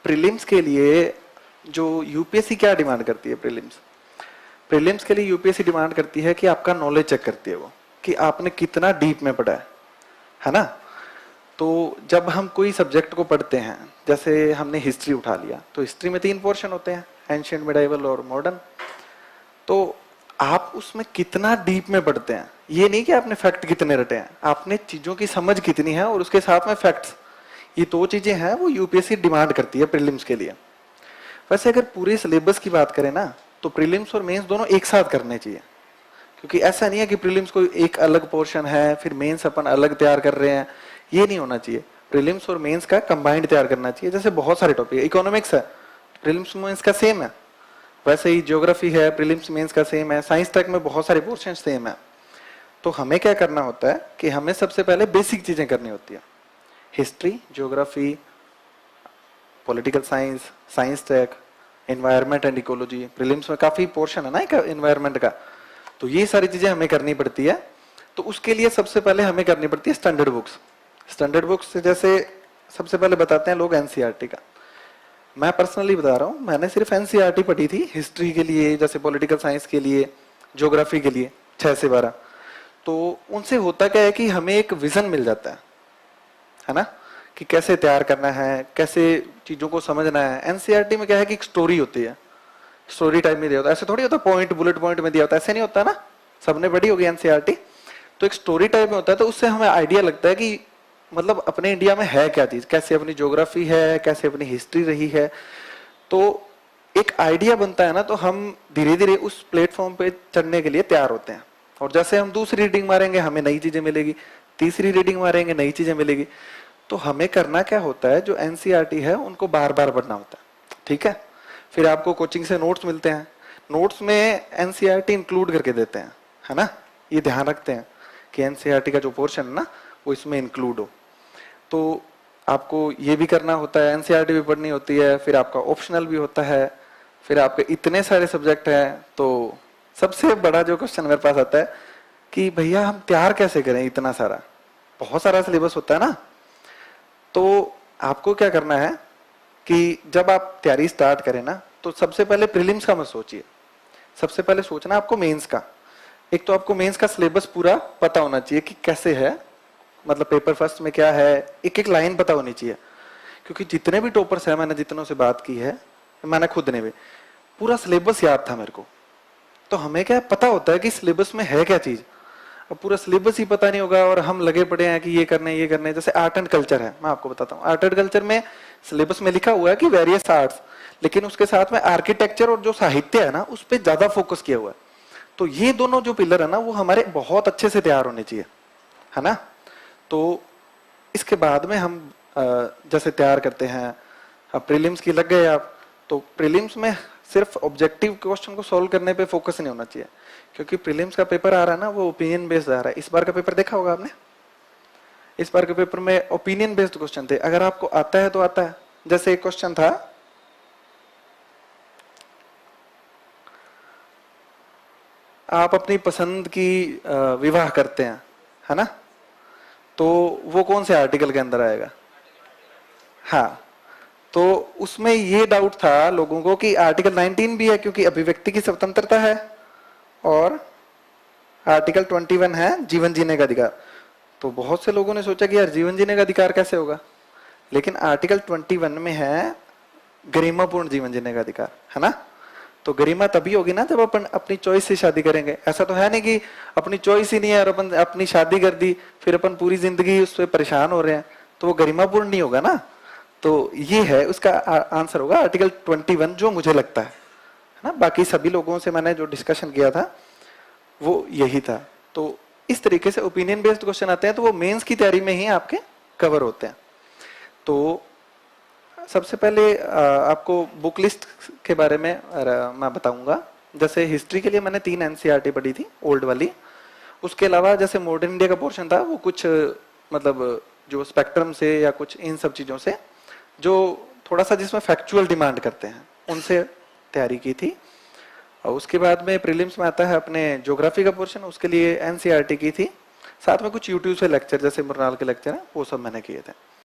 Prelims के लिए जो यूपीएससी क्या डिमांड करती है, प्रीलिम्स के लिए यूपीएससी डिमांड करती है कि आपका नॉलेज चेक करती है वो, कि आपने कितना डीप में पढ़ा है ना। तो जब हम कोई सब्जेक्ट को पढ़ते हैं, जैसे हमने हिस्ट्री उठा लिया, तो हिस्ट्री में 3 पोर्शन होते हैं, एंशिएंट, मिडाइवल और मॉडर्न। तो आप उसमें कितना डीप में पढ़ते हैं, ये नहीं कि आपने फैक्ट कितने रटे हैं, आपने चीजों की समझ कितनी है और उसके साथ में फैक्ट्स, ये 2 चीजें हैं वो यूपीएससी डिमांड करती है प्रीलिम्स के लिए। वैसे अगर पूरे सिलेबस की बात करें ना, तो प्रीलिम्स और मेंस दोनों एक साथ करने चाहिए, क्योंकि ऐसा नहीं है कि प्रीलिम्स को एक अलग पोर्शन है फिर मेंस अपन अलग तैयार कर रहे हैं, ये नहीं होना चाहिए। प्रीलिम्स और मेंस का कंबाइंड तैयार करना चाहिए। जैसे बहुत सारे टॉपिक, इकोनॉमिक्स है, प्रीलिम्स मेंस का सेम है, वैसे ही ज्योग्राफी है, प्रीलिम्स मेंस का सेम है, साइंस टेक में बहुत सारे पोर्शन सेम है। तो हमें क्या करना होता है कि हमें सबसे पहले बेसिक चीजें करनी होती है, history, geography, political science, science tech, environment and ecology, prelims में काफी पोर्शन है ना एनवायरनमेंट का, तो ये सारी चीजें हमें करनी पड़ती है। तो उसके लिए सबसे पहले हमें करनी पड़ती है स्टैंडर्ड बुक्स। स्टैंडर्ड बुक्स जैसे सबसे पहले बताते हैं लोग एनसीईआरटी का, मैं पर्सनली बता रहा हूँ, मैंने सिर्फ एनसीईआरटी पढ़ी थी हिस्ट्री के लिए, जैसे पॉलिटिकल साइंस के लिए, ज्योग्राफी के लिए 6 से 12। तो उनसे होता क्या है कि हमें एक विजन मिल जाता है ना, कि कैसे तैयार करना है, कैसे चीजों को समझना है। एनसीईआरटी में क्या है कि एक स्टोरी होती है, स्टोरी टाइप में दिया होता है, ऐसे थोड़ी होता पॉइंट बुलेट पॉइंट में दिया होता है, ऐसे नहीं होता ना, सबने पढ़ी होगी एनसीईआरटी, तो एक स्टोरी टाइप में होता है। तो उससे हमें आइडिया लगता है कि मतलब अपने इंडिया में है क्या चीज, कैसे अपनी ज्योग्राफी है, कैसे अपनी हिस्ट्री रही है, तो एक आइडिया बनता है ना। तो हम धीरे धीरे उस प्लेटफॉर्म पे चढ़ने के लिए तैयार होते हैं। और जैसे हम दूसरी रीडिंग मारेंगे हमें नई चीजें मिलेगी, तीसरी रीडिंग मारेंगे नई चीजें मिलेगी। तो हमें करना क्या होता है, जो एनसीईआरटी है उनको बार बार पढ़ना होता है, ठीक है। फिर आपको कोचिंग से नोट्स मिलते हैं, नोट्स में एनसीईआरटी इंक्लूड करके देते हैं, है ना, ये ध्यान रखते हैं कि एनसीईआरटी का जो पोर्शन है ना वो इसमें इंक्लूड हो। तो आपको ये भी करना होता है, एनसीईआरटी भी पढ़नी होती है, फिर आपका ऑप्शनल भी होता है, फिर आपके इतने सारे सब्जेक्ट हैं। तो सबसे बड़ा जो क्वेश्चन मेरे पास आता है कि भैया हम तैयार कैसे करें, इतना सारा, बहुत सारा सिलेबस होता है ना। तो आपको क्या करना है कि जब आप तैयारी स्टार्ट करें ना, तो सबसे पहले प्रीलिम्स का मत सोचिए, सबसे पहले सोचना आपको मेंस का। एक तो आपको मेंस का सिलेबस पूरा पता होना चाहिए कि कैसे है, मतलब पेपर फर्स्ट में क्या है, एक एक लाइन पता होनी चाहिए। क्योंकि जितने भी टॉपर्स हैं, मैंने जितनों से बात की है, मैंने खुद ने भी पूरा सिलेबस याद था मेरे को। तो हमें क्या पता होता है कि सिलेबस में है क्या चीज। अब पूरा सिलेबस ही पता नहीं होगा और हम लगे पड़े हैं कि ये करने ये करने। जैसे आर्ट एंड कल्चर है, मैं आपको बताता हूँ, आर्ट एंड कल्चर में सिलेबस में लिखा हुआ है कि वेरियस आर्ट्स, लेकिन उसके साथ में आर्किटेक्चर और जो साहित्य है ना उस पर ज्यादा फोकस किया हुआ है। तो ये दोनों जो पिलर है ना वो हमारे बहुत अच्छे से तैयार होने चाहिए, है ना। तो इसके बाद में हम जैसे तैयार करते हैं, अब प्रीलिम्स की लग गए आप, तो प्रीलिम्स में सिर्फ ऑब्जेक्टिव क्वेश्चन को सॉल्व करने पे फोकस नहीं होना चाहिए, क्योंकि प्रीलिम्स का पेपर आ रहा है ना वो ओपिनियन बेस्ड आ रहा है। इस बार का पेपर देखा होगा आपने, इस बार के पेपर में ओपिनियन बेस्ड क्वेश्चन थे। अगर आपको आता है तो आता है। जैसे एक क्वेश्चन था, आप अपनी पसंद की विवाह करते हैं, है ना, तो वो कौन से आर्टिकल के अंदर आएगा। हाँ, तो उसमें ये डाउट था लोगों को कि आर्टिकल 19 भी है, क्योंकि अभिव्यक्ति की स्वतंत्रता है, और आर्टिकल 21 है जीवन जीने का अधिकार। तो बहुत से लोगों ने सोचा कि यार जीवन जीने का अधिकार कैसे होगा, लेकिन आर्टिकल 21 में है गरिमापूर्ण जीवन जीने का अधिकार, है ना। तो गरिमा तभी होगी ना जब अपन अपनी चॉइस से शादी करेंगे। ऐसा तो है नहीं कि अपनी चॉइस ही नहीं है और अपन अपनी शादी कर दी, फिर अपन पूरी जिंदगी उससे परेशान हो रहे हैं, तो वो गरिमापूर्ण नहीं होगा ना। तो ये है उसका आंसर होगा आर्टिकल 21, जो मुझे लगता है ना। बाकी सभी लोगों से मैंने जो डिस्कशन किया था वो यही था। तो इस तरीके से ओपिनियन बेस्ड क्वेश्चन आते हैं, तो वो मेंस की तैयारी में ही आपके कवर होते हैं। तो सबसे पहले आपको बुक लिस्ट के बारे में मैं बताऊंगा। जैसे हिस्ट्री के लिए मैंने 3 एनसीईआरटी पढ़ी थी, ओल्ड वाली। उसके अलावा जैसे मॉडर्न इंडिया का पोर्शन था, वो कुछ मतलब जो स्पेक्ट्रम से या कुछ इन सब चीजों से जो थोड़ा सा जिसमें फैक्चुअल डिमांड करते हैं उनसे तैयारी की थी। और उसके बाद में प्रीलिम्स में आता है अपने ज्योग्राफी का पोर्शन, उसके लिए एनसीईआरटी की थी। साथ में कुछ यूट्यूब से लेक्चर, जैसे मुरनाल के लेक्चर हैं, वो सब मैंने किए थे।